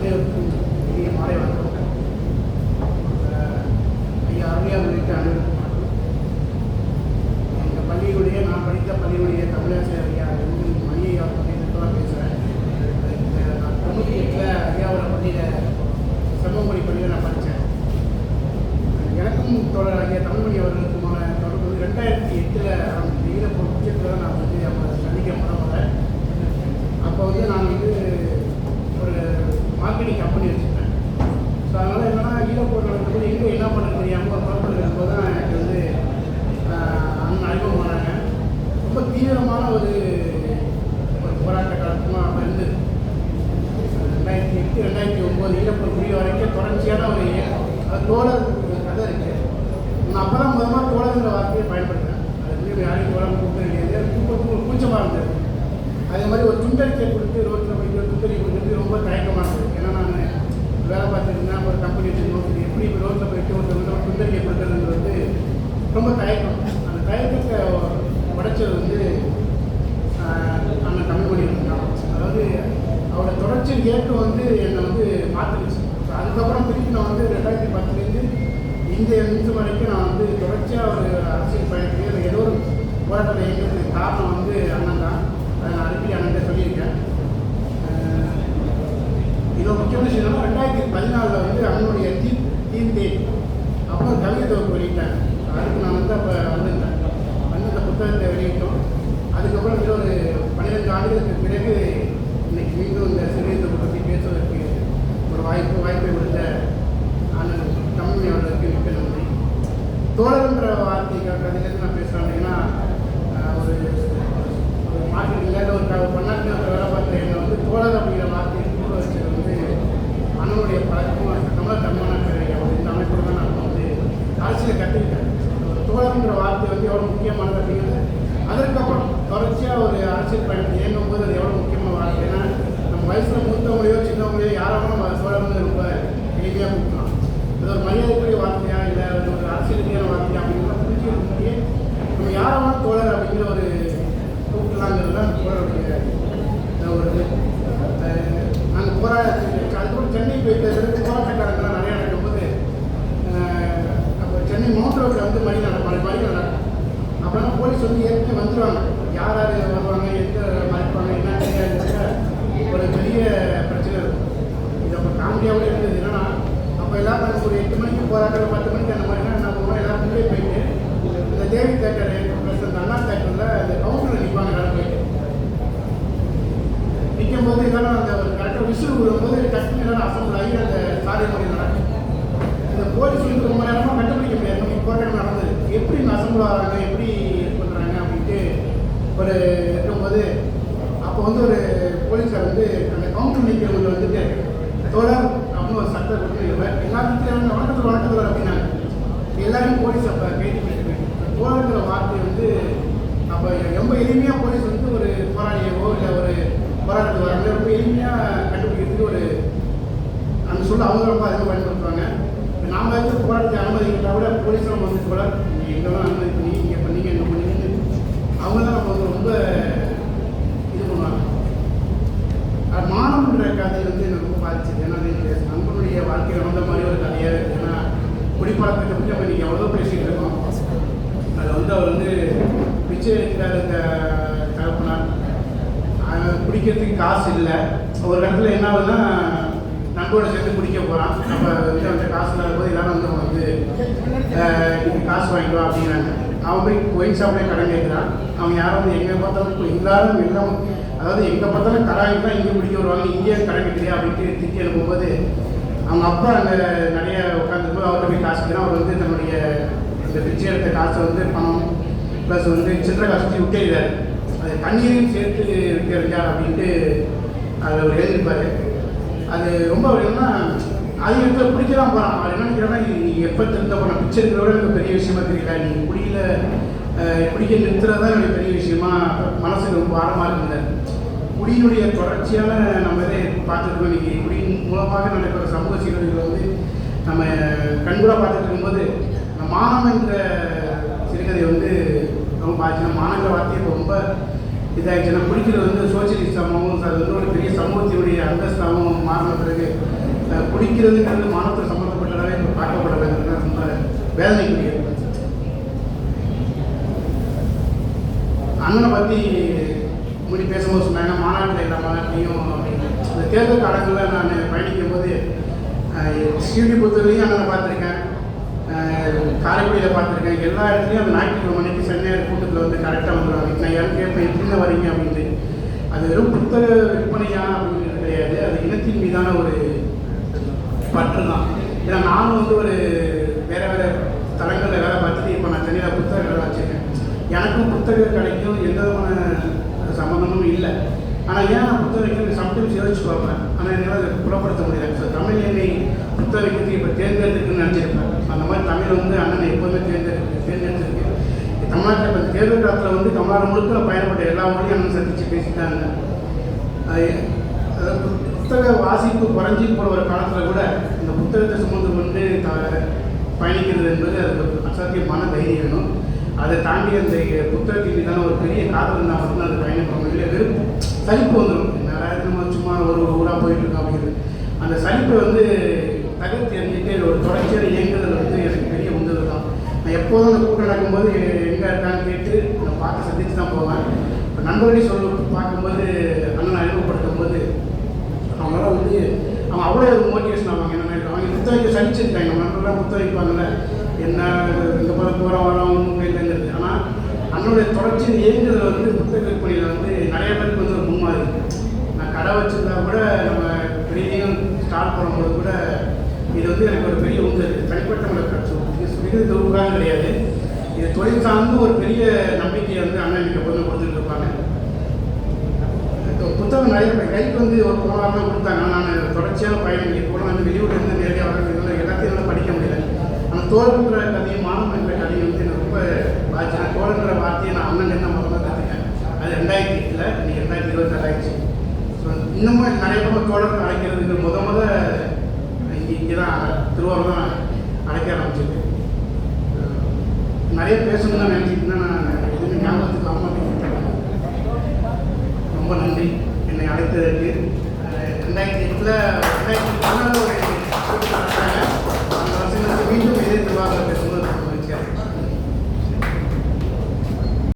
அனைவருக்கும் பெரிய மாலை வணக்கம். ஐயா அருமையாக உள்ளிட்ட அனைவருக்கும் எங்கள் பள்ளியுடைய நான் படித்த பள்ளியுடைய தமிழாசிரியர் ஐயா மணி ஐயா பள்ளியில பேசுகிறேன். நான் 98 ஐயாவோட பள்ளியில் செம்மொழி பள்ளியில் நான் படித்தேன். எனக்கும் தோழர் ஐயா தமிழ்மணி அவர்களுக்குமான தொடர்பு 2008 ஈழப்போர் உச்சத்தில் நான் அவங்களை சந்திக்க போகிறேன். அப்போ நான் ஒரு மார்க்கெட்டிங் கம்பெனி வச்சுருக்கேன். ஸோ அதனால் என்னென்னா ஈழப்போர் நடக்கும்போது எங்கே என்ன பண்ணுறது தெரியாமல் ஒரு குழப்பத்தில் இருக்கும்போது தான் எனக்கு அண்ணன் அறிமுகமானாங்க. ரொம்ப தீவிரமான ஒரு போராட்ட காலமாக அப்போ இருந்தது. 2008 2009 ஈழப்போர் முடிவு வரைக்கும் தொடர்ச்சியான ஒரு இயக்கம். அது தோழர் கதை இருக்குது. நான் அப்போ தான் முதல்ல தோழர்ன்ற வார்த்தையை பயன்படுத்துகிறேன். அது யாரையும் தோழர் கூப்பிட வேண்டியது கூச்சமாக இருந்தது. அதே மாதிரி ஒரு துண்டறிக்கை கொடுத்து ரோட்டில் போய்ட்டு துண்டறிக்கை கொடுக்குறது ரொம்ப தயக்கமாக இருந்தது. ஏன்னா நான் வேலை பார்த்துருந்தேன், ஒரு கம்பெனி வச்சுருந்தோம். எப்படி ரோட்டில் போய்ட்டு ஒரு துண்டறிக்கை கொடுக்குறதுன்றது ரொம்ப தயக்கம். அந்த தயக்கத்தை உடைச்சது அண்ணன் தமிழ்மணி இருந்தான். அதாவது அவரோட தொடர்ச்சி இயக்கம் என்னை மாற்றிடுச்சு. அதுக்கப்புறம் திருப்பி நான் 2010 இந்த நிமிஷம் வரைக்கும் நான் தொடர்ச்சியாக ஒரு அரசியல் பயணத்திலே ஏதோ ஒரு போராட்டத்தில் இயக்கிறதுக்கு காரணம் அண்ணன் தான். அதை நான் அனுப்பி அண்ணன் சொல்லியிருக்கேன். இதோ முக்கியமான விஷயம் 2014 அண்ணனுடைய தீர்ந்தே அப்புறம் கவிதை தொகுப்பு வெளியிட்டேன். அதுக்கு நான் அப்போ வந்திருந்தேன். அந்த புத்தகத்தை வெளியிட்டோம். அதுக்கப்புறம் ஒரு 12 ஆண்டுகளுக்கு பிறகு இன்னைக்கு மீண்டும் இந்த சிறுத்தை பற்றி பேசுவதற்கு ஒரு வாய்ப்பை கொடுத்த அண்ணன் தமிழ்மணி அவர்களுக்கு மிக்க நன்றி. தோழர்ன்ற வார்த்தைக்காக அதிலேருந்து நான் பேசுகிறேன். ஏன்னா ஒரு மார்க்கெட்டில் ஒரு பன்னாட்டில் வேலை பார்த்த என்னை தோழர் அப்படிங்கிற வார்த்தையை கூட வச்சது அண்ணனுடைய பழக்கமாக தமிழர் தன்மான இந்த அமைப்போடு தான் நான் அரசியலை கற்றுக்கிட்டேன். தோழர்ன்ற வார்த்தை எவ்வளோ முக்கியமானது அப்படிங்கிறது அதற்கப்புறம் தொடர்ச்சியாக ஒரு அரசியல் பயணத்தை இயங்கும்போது அது எவ்வளோ முக்கியமான வார்த்தை. ஏன்னா நம்ம வயசில் மூத்தவங்களையோ சின்னவங்களையோ யாராலும் தோழர் ரொம்ப எளிமையாக கூப்பிடலாம். அது ஒரு மரியாதைக்குரிய வார்த்தையா இல்லை அது ஒரு அரசியலுக்கான வார்த்தையா அப்படிங்கிற புரிஞ்சுக்கிறதுக்கு நம்ம யாராலும் தோழர் அப்படிங்கிற ஒரு கூப்பிடலாங்கிறது தான் தோழருடைய ஒரு நாங்கள் அதுக்கப்புறம் சென்னை போயிட்டு போராட்டக்காரங்கள்லாம் நிறையா நடக்கும்போது அப்போ சென்னை மவுண்ட் ரோட்டில் மணி நடக்கும். அப்புறம் போலீஸ் ஏற்கனவே வந்துடுவாங்க. யார் வருவாங்க, எந்த மறைப்பாங்க என்ன தெரியாது. ஒரு பெரிய பிரச்சனை இருக்கும். இது அப்போ காமெடியாகவும் இருந்தது. என்னன்னா அப்போ எல்லோரும் நாங்கள் ஒரு 8 மணிக்கு போராட்டம் 10 மணிக்கு அந்த மாதிரினா என்ன பண்ணுவோம், எல்லோரும் உள்ளே போயிட்டு இந்த தேவி தேட்டர் ப்ளஸ் அந்த அண்ணா தேட்டரில் அந்த கவுண்டரில் நிற்பாங்க. எல்லோரும் போயிட்டு நிற்கும்போது எல்லோரும் அந்த ஒரு கரெக்டாக விசில் விடும்போது டக்குனு எல்லோரும் அசம்பிள் ஆகி அந்த சாலை மொழி நடக்கும். இந்த போலீஸ் ரொம்ப நேரமாக கண்டுபிடிக்க முடியாது. நமக்கு போராட்டம் நடந்தது எப்படி அசம்பிள் ஆகிறாங்க, எப்படி பண்ணுறாங்க அப்படின்ட்டு ஒரு இருக்கும்போது அப்போ ஒரு போலீஸார் அந்த கவுண்டர் நிற்கிறவங்க தோழர் அப்படின்னு ஒரு சட்டை கொடுத்துருவார். எல்லாத்துக்கும் வணக்கத்தில் அப்படின்னாங்க. எல்லாரையும் போலீஸ் அப்போ கைது பண்ணிட்டு தோழர்ங்கிற வார்த்தை அப்போ ரொம்ப எளிமையாக போலீஸ் ஒரு போராளியவோ இல்லை ஒரு போராட்டத்துக்கு வராங்க ரொம்ப எளிமையாக கண்டுபிடிக்கிறதுக்கு ஒரு அந்த சொல்ல அவங்க ரொம்ப அதிகம் பயன்படுத்துவாங்க. நாம் போராட்டத்தை அனுமதிக்கிறத விட போலீஸ் நம்ம தோழர் நீங்கள் எங்கெல்லாம் அனுமதி பண்ணி இங்கே பண்ணீங்க என்ன பண்ணீங்கன்னு அவங்க தான் நம்ம ரொம்ப இது பண்ணுவாங்க. மாணவன்ற கதை எனக்கு ரொம்ப பாதிச்சது. ஏன்னா நண்பனுடைய வாழ்க்கையில் நடந்த மாதிரி ஒரு கதையாக இருக்குது. ஏன்னா குடிப்பழக்கத்தை பற்றி நம்ம நீங்கள் எவ்வளோ பேசிகிட்டு இருக்கோம். அதில் அவர் பிச்சை எடுக்கிறார் இந்த தகப்பனார். குடிக்கிறதுக்கு காசு இல்லை. ஒரு இடத்துல என்ன ஆகுதுன்னா நண்போட சேர்ந்து குடிக்க போகிறான். நம்ம அந்த காசு இல்லாத போது எல்லாரும் நீங்கள் காசு வாங்கிடுவா அப்படிங்கிறாங்க. அவன் போய் ஒயின் ஷாப்லேயே கடன் கேட்குறான். அவங்க யாரும் எங்கே பார்த்தாலும் இப்போ எல்லாரும் எல்லாம் அதாவது எங்கே பார்த்தாலும் கடன் தான் இங்கே குடிக்க வருவாங்க, இங்கேயே கடன் கேட்குறியா அப்படின்ட்டு திட்டி அனுப்பும்போது அவங்க அப்பா அங்கே நிறைய உட்காந்துருப்போது அவர்கிட்ட போய் காசு கேட்குறான். அவர் தன்னுடைய இந்த பிச்சை எடுத்த காசை பணம் ப்ளஸ் சில்லறை காசு விட்டுறாரு. அது தண்ணீரையும் சேர்த்து விற்கிறார் அப்படின்ட்டு அதில் அவர் எழுதியிருப்பார். அது ரொம்ப என்னன்னா அது இடத்துல குடிக்க தான் போகிறான். அவர் என்ன நினைக்கிறான்னா நீ எப்போ திருந்த போன பிச்சை இருக்கிறோட எனக்கு பெரிய விஷயமா தெரியல, நீ குடிக்க நிறுத்துறது தான் எனக்கு பெரிய விஷயமா மனசுக்கு ரொம்ப ஆழமாக இருக்குங்க. குடியினுடைய தொடர்ச்சியான நம்ம இதை பார்த்துருக்கோம். இன்றைக்கி குடியின் மூலமாக நடக்கிற சமூக சீரழிவுகளை நம்ம கண்கூடாக பார்த்துட்டு இருக்கும்போது மானம் என்ற சிறுகதை ரொம்ப பாதிச்சு. மானங்கிற வார்த்தையை ரொம்ப இதாகிடுச்சு. நான் பிடிக்கிறது வந்து சோசியலிஸ்டாகவும் அது வந்து ஒரு பெரிய சமூகத்தினுடைய அந்தஸ்தாகவும் மாறின பிறகு பிடிக்கிறதுங்கிறது மானத்தில் சம்மந்தப்பட்டதாகவே இப்போ பார்க்கப்படலைங்கிறது ரொம்ப வேதனைக்குரியது. அண்ணனை பற்றி முடி பேசும்போது சொன்னாங்க மாநாட்டில் எல்லா மாநாட்டையும் அப்படின்னு. இந்த தேர்தல் காலங்களில் நான் பயணிக்கும் போது ஸ்ரீவில்லிபுத்தூர்லையும் அண்ணனை பார்த்துருக்கேன், காரைக்குடியில் பார்த்துருக்கேன். எல்லா இடத்துலையும் அந்த ஞாயிற்றுக்கிழமை மணிக்கு சென்னையார் கூட்டத்தில் வந்து கரெக்டாக வந்துடுவாங்க. நான் யாரும் கேட்பேன் எப்படின்னா வரீங்க அப்படின்ட்டு. அது வெறும் புத்தக விற்பனையா அப்படிங்கிறது கிடையாது, அது இனத்தின் மீதான ஒரு பற்று தான். ஏன்னா நானும் வந்து ஒரு வேறு வேறு தளங்களில் வேலை பார்த்துட்டு இப்போ நான் சென்னையில் புத்தக கடை வச்சுருக்கேன். எனக்கும் புத்தக கடைக்கும் எந்த விதமான சம்மந்தமும் இல்லை. ஆனால் ஏன் நான் புத்தக வைக்கிறது சம்டைம்ஸ் யோசிச்சு பார்ப்பேன், ஆனால் என்னால் அதை புலப்படுத்த முடியல. ஸோ தமிழ் என்னை புத்தக வைக்கிறதுக்கு இப்போ தேர்ந்தெடுத்துக்குன்னு நினச்சிருப்பேன். அந்த மாதிரி தமிழ் வந்து அண்ணனை எப்போதுமே தேர்ந்தெடுத்திருக்கேன். தமிழ்நாட்டில் இப்போ தேர்தல் காலத்தில் வந்து தமிழ்நாடு முழுக்க பயணப்பட்ட எல்லா மொழியும் அண்ணன் சந்தித்து பேசிட்டாங்க. புத்தக வாசிப்பு குறைஞ்சி போகிற ஒரு காலத்தில் கூட இந்த புத்தகத்தை சுமந்து கொண்டு பயணிக்கிறது என்பது அது ஒரு அசாத்தியமான தைரியம் வேணும். அதை தாண்டி அந்த புத்தகத்தின் மீதான ஒரு பெரிய காதல் இருந்தால் மட்டும்தான் அது பயணம் பண்ண முடியல. வெறும் சலிப்பு வந்துடும். நிறைய நம்ம சும்மா ஒரு ஊராக போயிட்டுருக்கோம் அப்படிங்கிறது. அந்த சலிப்பை வந்து தகர்த்து எறிஞ்சிட்டு ஒரு தொடர்ச்சியான இயங்குதல் வந்து எனக்கு பெரிய உந்துதல் தான். நான் எப்போதும் அந்த கூட்டம் நடக்கும்போது எங்கே இருக்கான்னு கேட்டு நான் பார்த்து சந்தித்து தான் போவேன். இப்போ நண்பர்களையும் பார்க்கும்போது அண்ணனை அறிமுகப்படுத்தும் போது அவங்களால வந்து அவங்க அவ்வளோ மோட்டிவேஷன் ஆவாங்க. என்ன அவங்க புத்தகைக்க சலிச்சிருக்காங்க. நம்ம நண்பர்களாக புத்தகிப்பாங்கல்ல, என்ன இந்த போகிறோம் வரோம் ஒன்றும் இல்லைங்கிறது. ஆனால் அண்ணனுடைய தொடர்ச்சி இயங்குதல் வந்து புத்தக விற்பனையில் வந்து நிறைய பேருக்கு வந்து ஒரு முன்மாதிரி. நான் கடை வச்சுருந்தா கூட நம்ம பெரியதையும் ஸ்டார்ட் பண்ணும்போது கூட இது வந்து எனக்கு ஒரு பெரிய உந்துதல். தனிப்பட்ட முறை தொகுப்பாக கிடையாது, இது தொழில் சார்ந்து ஒரு பெரிய நம்பிக்கையை வந்து அண்ணன் எனக்கு எப்போதுமே கொடுத்துட்டு இருப்பாங்க. புத்தகம் நிறைய கைக்கு வந்து ஒரு போனாலும் கொடுத்தாங்க. நான் தொடர்ச்சியான பயணம் இப்போ வந்து வெளியூரில் இருந்து நேரடியாக வரதுனால எல்லாத்தையும் என்னால் படிக்க முடியல. ஆனால் தோழன்ற கதையும் மாணவன் என்ற கதையும் வந்து எனக்கு ரொம்ப பாதிச்சு. தோழன்ற வார்த்தையை நான் அண்ணன் தான் முதல்ல கற்றுக்கேன். அது 2008 இன்னைக்கு 2026 ஆயிடுச்சு. ஸோ இன்னமும் நிறைய பேர் தோழர்கள் அழைக்கிறதுக்கு முத இங்கே தான் திருவாரூர் தான் அழைக்க ஆரம்பிச்சிருக்கு. நிறைய பேசணும்னு தான் நினச்சிக்கிட்டு நான் எதுவுமே ஞாபகத்துக்கு ஆமாம்